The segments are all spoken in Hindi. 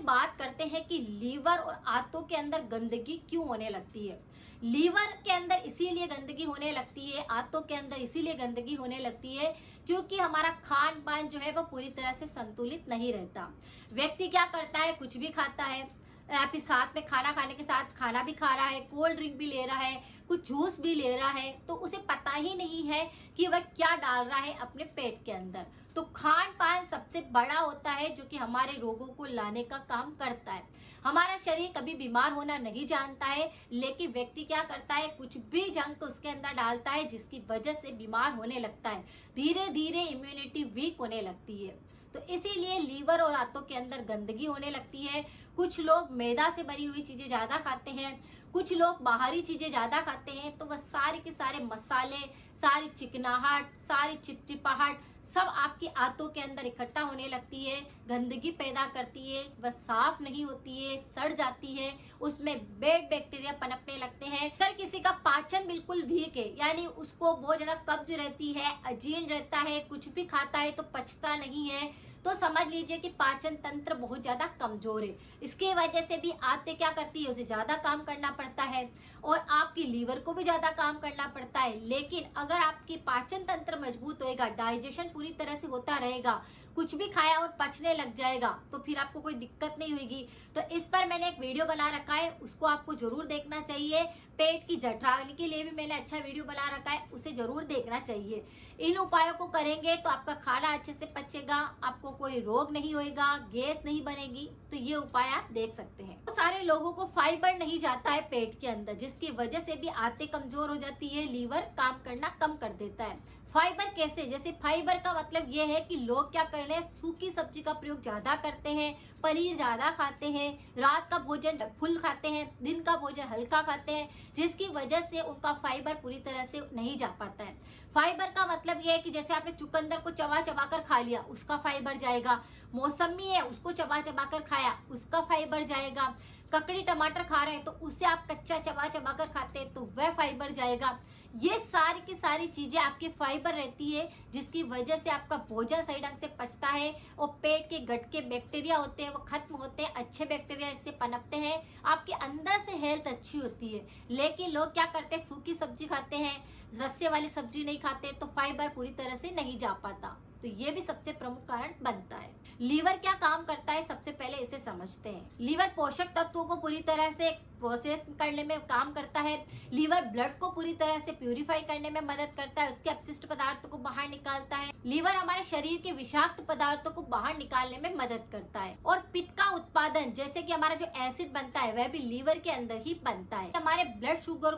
बात करते हैं कि लीवर और आंतों के अंदर गंदगी क्यों होने लगती है। लीवर के अंदर इसीलिए गंदगी होने लगती है, आंतों के अंदर इसीलिए गंदगी होने लगती है क्योंकि हमारा खान पान जो है वो पूरी तरह से संतुलित नहीं रहता। व्यक्ति क्या करता है, कुछ भी खाता है, या फिर साथ में खाना खाने के साथ खाना भी खा रहा है, कोल्ड ड्रिंक भी ले रहा है, कुछ जूस भी ले रहा है, तो उसे पता ही नहीं है कि वह क्या डाल रहा है अपने पेट के अंदर। तो खान पान सबसे बड़ा होता है जो कि हमारे रोगों को लाने का काम करता है। हमारा शरीर कभी बीमार होना नहीं जानता है, लेकिन व्यक्ति क्या करता है, कुछ भी जंक उसके अंदर डालता है जिसकी वजह से बीमार होने लगता है, धीरे धीरे इम्यूनिटी वीक होने लगती है। तो इसीलिए लीवर और आंतों के अंदर गंदगी होने लगती है। कुछ लोग मैदा से बनी हुई चीजें ज्यादा खाते हैं, कुछ लोग बाहरी चीजें ज्यादा खाते हैं, तो वह सारे के सारे मसाले, सारी चिकनाहट, सारी चिपचिपाहट सब आपकी आंतों के अंदर इकट्ठा होने लगती है, गंदगी पैदा करती है, वह साफ नहीं होती है, सड़ जाती है, उसमें बैड बैक्टीरिया पनपने लगते हैं। अगर किसी का पाचन बिल्कुल वीक है, यानी उसको बहुत ज्यादा कब्ज रहती है, अजीर्ण रहता है, कुछ भी खाता है तो पचता नहीं है, तो समझ लीजिए कि पाचन तंत्र बहुत ज्यादा कमजोर है। इसके वजह से भी आंतें क्या करती है, उसे ज्यादा काम करना पड़ता है और आपकी लीवर को भी ज्यादा काम करना पड़ता है। लेकिन अगर आपकी पाचन तंत्र मजबूत होएगा, डाइजेशन पूरी तरह से होता रहेगा, कुछ भी खाया और पचने लग जाएगा, तो फिर आपको कोई दिक्कत नहीं होगी। तो इस पर मैंने एक वीडियो बना रखा है, उसको आपको जरूर देखना चाहिए। पेट की जठराग्नि के लिए भी मैंने अच्छा वीडियो बना रखा है, उसे जरूर देखना चाहिए। इन उपायों को करेंगे तो आपका खाना अच्छे से पचेगा, आपको कोई रोग नहीं होएगा, गैस नहीं बनेगी। तो ये उपाय आप देख सकते हैं। तो सारे लोगों को फाइबर नहीं जाता है पेट के अंदर, जिसकी वजह से भी आंतें कमजोर हो जाती है, लीवर काम करना कम कर देता है। फाइबर कैसे, जैसे फाइबर का मतलब ये है कि लोग क्या कर रहे हैं, सूखी सब्जी का प्रयोग ज्यादा करते हैं, पनीर ज्यादा खाते हैं, रात का भोजन फुल खाते हैं, दिन का भोजन हल्का खाते हैं, जिसकी वजह से उनका फाइबर पूरी तरह से नहीं जा पाता है। फाइबर का मतलब ये है कि जैसे आपने चुकंदर को चबा चबा कर खा लिया, उसका फाइबर जाएगा। मौसमी है, उसको चबा चबा कर खाया, उसका फाइबर जाएगा। ककड़ी टमाटर खा रहे हैं तो उसे आप कच्चा चबा चबा कर खाते हैं तो वह फाइबर जाएगा। ये सारी की सारी चीजें आपके फाइबर रहती है, जिसकी वजह से आपका भोजन सही ढंग से पचता है और पेट के गट के बैक्टीरिया होते हैं वो खत्म होते हैं, अच्छे बैक्टीरिया इससे पनपते हैं, आपके अंदर से हेल्थ अच्छी होती है। लेकिन लोग क्या करते हैं, सूखी सब्जी खाते हैं, रस्से वाली सब्जी नहीं खाते, तो फाइबर पूरी तरह से नहीं जा पाता। तो ये भी सबसे प्रमुख कारण बनता है। लीवर क्या काम करता है, सबसे पहले इसे समझते हैं। लीवर पोषक तत्वों को पूरी तरह से प्रोसेस करने में काम करता है। लीवर ब्लड को पूरी तरह से प्यूरिफाई करने में मदद करता है, उसके अपशिष्ट पदार्थों को बाहर निकालता है। लीवर हमारे शरीर के विषाक्त पदार्थों को बाहर निकालने में मदद करता है। और पित्त का उत्पादन, जैसे कि हमारा जो एसिड बनता है वह भी लीवर के अंदर ही बनता है। हमारे ब्लड शुगर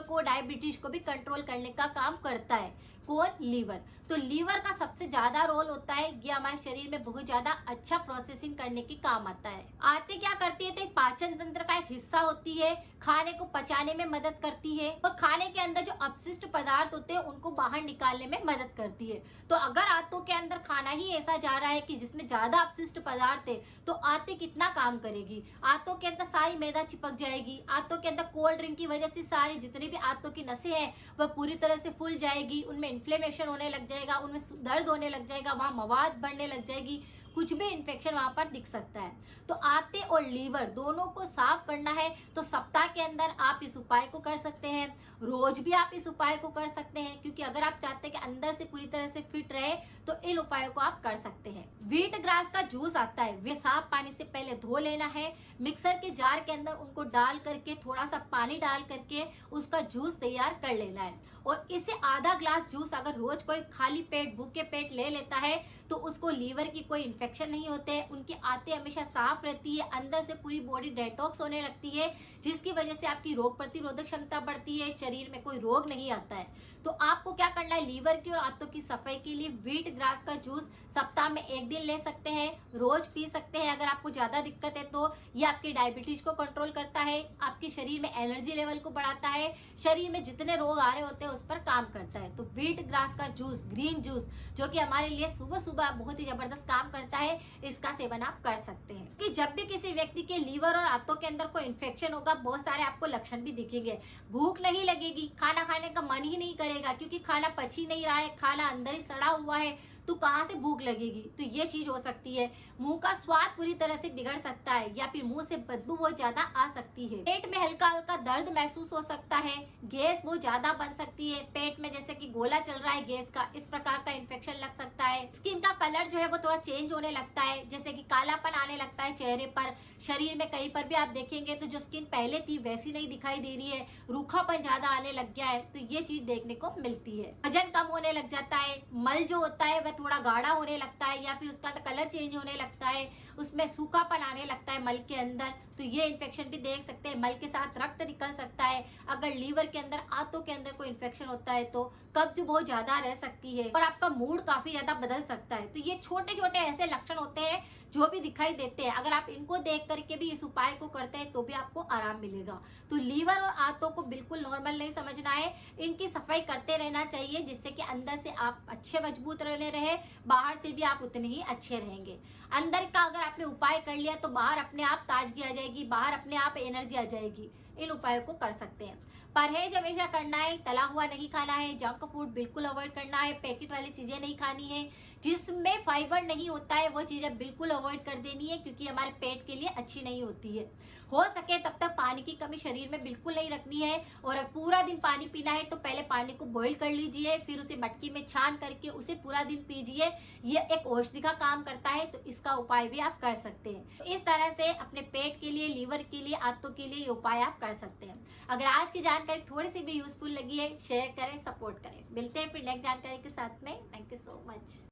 को डायबिटीज को भी कंट्रोल करने का काम करता है। कौन? लीवर। तो लीवर का सबसे ज्यादा रोल होता है, ये हमारे शरीर में बहुत ज्यादा अच्छा प्रोसेसिंग करने के काम आता है। आंतें क्या करती है, तो पाचन तंत्र का एक हिस्सा होती है, खाने को पचाने में मदद करती है और खाने के अंदर जो अपशिष्ट पदार्थ होते हैं उनको बाहर निकालने में मदद करती है। तो अगर आंतों के अंदर खाना ही ऐसा जा रहा है कि जिसमें ज्यादा अपशिष्ट पदार्थ है, तो आंतें कितना काम करेगी, आंतों के अंदर सारी मैदा चिपक जाएगी, आंतों के अंदर कोल्ड ड्रिंक की वजह से सारी जितनी भी आंतों की नसें हैं वह पूरी तरह से फूल जाएगी, उनमें इन्फ्लेमेशन होने लग जाएगा, उनमें दर्द होने लग जाएगा, वहां मवाद बढ़ने लग जाएगी, कुछ भी इन्फेक्शन वहां पर दिख सकता है। तो आंतें और लीवर दोनों को साफ करना है तो सप्ताह के अंदर आप इस उपाय को कर सकते हैं, रोज भी आप इस उपाय को कर सकते हैं, क्योंकि अगर आप चाहते हैं कि अंदर से पूरी तरह से फिट रहे तो इन उपायों को आप कर सकते हैं। व्हीट ग्रास का जूस आता है, वे साफ पानी से पहले धो लेना है, मिक्सर के जार के अंदर उनको डाल करके थोड़ा सा पानी डाल करके उसका जूस तैयार कर लेना है। और इसे आधा ग्लास जूस अगर रोज कोई खाली पेट भूखे पेट ले लेता है तो उसको लीवर की कोई इन्फेक्शन नहीं होते, उनकी आंतें हमेशा साफ रहती है, अंदर से पूरी बॉडी डेटॉक्स होने लगती है, जिसकी वजह से आपकी रोग प्रतिरोधक क्षमता बढ़ती है, शरीर में कोई रोग नहीं आता है। तो आपको क्या करना है, लीवर की और आंतों की सफाई के लिए व्हीट ग्रास का जूस सप्ताह में एक दिन ले सकते हैं, रोज पी सकते हैं। अगर आपको ज्यादा दिक्कत है तो ये आपकी डायबिटीज को कंट्रोल करता है, आपके शरीर में एनर्जी लेवल को बढ़ाता है, शरीर में जितने रोग आ रहे होते हैं उस पर काम करता है। तो व्हीट ग्रास का जूस, ग्रीन जूस, जो कि हमारे लिए सुबह सुबह बहुत ही जबरदस्त काम करता है, इसका सेवन आप कर सकते हैं। कि जब भी किसी व्यक्ति के लीवर और आंतों के अंदर कोई इन्फेक्शन होगा, बहुत सारे आपको लक्षण भी दिखेंगे। भूख नहीं लगेगी, खाना खाने का मन ही नहीं करेगा क्योंकि खाना पच ही नहीं रहा है, खाना अंदर ही सड़ा हुआ है, तो कहाँ से भूख लगेगी। तो ये चीज हो सकती है। मुंह का स्वाद पूरी तरह से बिगड़ सकता है या फिर मुंह से बदबू बहुत ज्यादा आ सकती है। पेट में हल्का हल्का दर्द महसूस हो सकता है। गैस बहुत ज्यादा बन सकती है। पेट में जैसे कि गोला चल रहा है गैस का, इस प्रकार का इन्फेक्शन लग सकता है। स्किन का कलर जो है वो थोड़ा चेंज होने लगता है, जैसे कि कालापन आने लगता है चेहरे पर, शरीर में कहीं पर भी आप देखेंगे तो जो स्किन पहले थी वैसी नहीं दिखाई दे रही है, रूखापन ज्यादा आने लग गया है। तो ये चीज देखने को मिलती है। वजन कम होने लग जाता है। मल जो होता है वह थोड़ा गाढ़ा होने लगता है या फिर उसका कलर चेंज होने लगता है, उसमें सूखापन आने लगता है मल के अंदर। तो ये इन्फेक्शन भी देख सकते हैं। मल के साथ रक्त निकल सकता है। अगर लीवर के अंदर, आंतों के अंदर कोई इन्फेक्शन होता है तो कब्ज बहुत ज्यादा रह सकती है और आपका मूड काफी ज्यादा बदल सकता है। तो ये छोटे छोटे ऐसे लक्षण होते हैं जो भी दिखाई देते हैं। अगर आप इनको देख करके भी इस उपाय को करते हैं तो भी आपको आराम मिलेगा। तो लीवर और आंतों को बिल्कुल नॉर्मल नहीं समझना है, इनकी सफाई करते रहना चाहिए, जिससे कि अंदर से आप अच्छे मजबूत रहने रहे, बाहर से भी आप उतने ही अच्छे रहेंगे। अंदर का अगर आपने उपाय कर लिया तो बाहर अपने आप ताजगी आ जाएगी, बाहर अपने आप एनर्जी आ जाएगी। इन उपायों को कर सकते हैं। परहेज हमेशा करना है, तला हुआ नहीं खाना है, जंक फूड बिल्कुल अवॉइड करना है, पैकेट वाली चीजें नहीं खानी है, जिसमें फाइबर नहीं होता है वो चीजें बिल्कुल अवॉइड कर देनी है, क्योंकि हमारे पेट के लिए अच्छी नहीं होती है। हो सके तब तक पानी की कमी शरीर में बिल्कुल नहीं रखनी है, और पूरा दिन पानी पीना है तो पहले पानी को बॉईल कर लीजिए, फिर उसे मटकी में छान करके उसे पूरा दिन पीजिए। ये एक औषधि का काम करता है, तो इसका उपाय भी आप कर सकते हैं। तो इस तरह से अपने पेट के लिए, लीवर के लिए, आंतों के लिए ये उपाय आप कर सकते हैं। अगर आज की जानकारी थोड़ी सी भी यूजफुल लगी है, शेयर करें, सपोर्ट करें। मिलते हैं फिर नेक्स्ट जानकारी के साथ में। Thank you so much.